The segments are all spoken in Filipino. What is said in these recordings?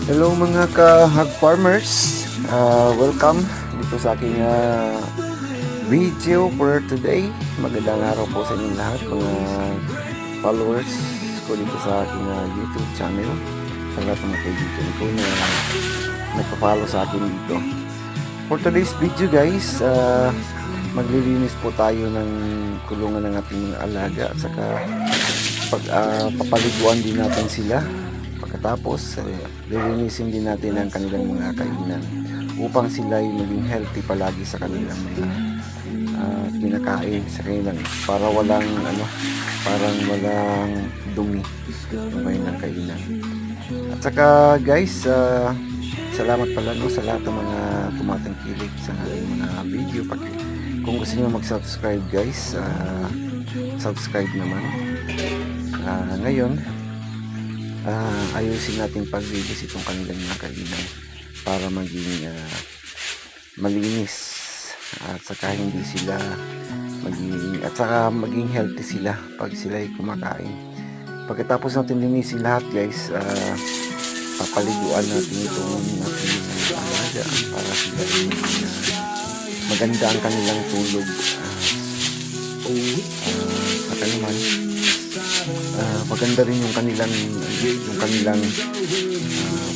Hello mga ka-hog farmers, welcome dito sa aking video for today. Magandang araw po sa inyong lahat mga followers ko dito sa aking YouTube channel, sa lahat ng mga kaibigan ko na nagpa-follow sa akin dito. For today's video guys, maglilinis po tayo ng kulungan ng ating mga alaga at saka papaliguan din natin sila. Pagkatapos, lilinisin din natin ang kanilang mga kainan upang sila ay maging healthy palagi sa kanilang mga kinakain sa kanilang, para walang parang walang dumi yung kanilang kainan. At saka guys, salamat pala sa lahat ng mga tumatangkilik sa mga video. Kung gusto niyo mag-subscribe guys, subscribe naman. Ngayon ayusin natin pag-release itong kanilang mga kainan para maging malinis at saka hindi sila maging healthy sila pag sila ay kumakain. Pagkatapos natin linisin lahat guys, papaliguan natin itong ating alaga para sila ay maganda ang kanilang tulog. Saka naman maganda rin yung kanilang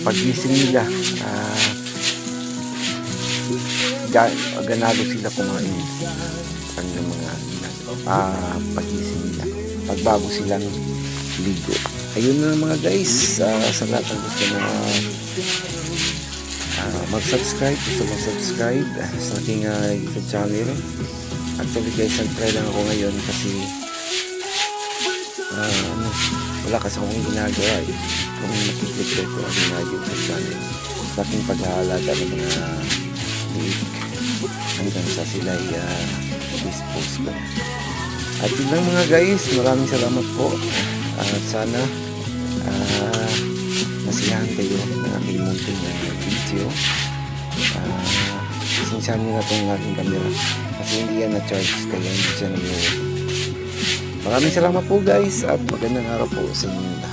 pagising nila. Ganado sila kumain kanilang mga pagising nila pagbago silang ligo. Ayun na mga guys, sa lahat ng gusto na mag-subscribe, sa aking YouTube channel. Actually guys, nag-try lang ako ngayon kasi wala kasi akong ginagawa kung nakikita ko ang ginagawa sa channel sa aking pag-aalaga ng mga liik hanggang sa sila dispose ko. At yun lang mga guys, maraming salamat po at sana nasiyahan kayo ng aking munting video. Sinsyahan nyo na itong aking camera kasi hindi yan na-charge kaya hindi siya nag-work. Maraming salamat po guys at magandang araw po sa inyo.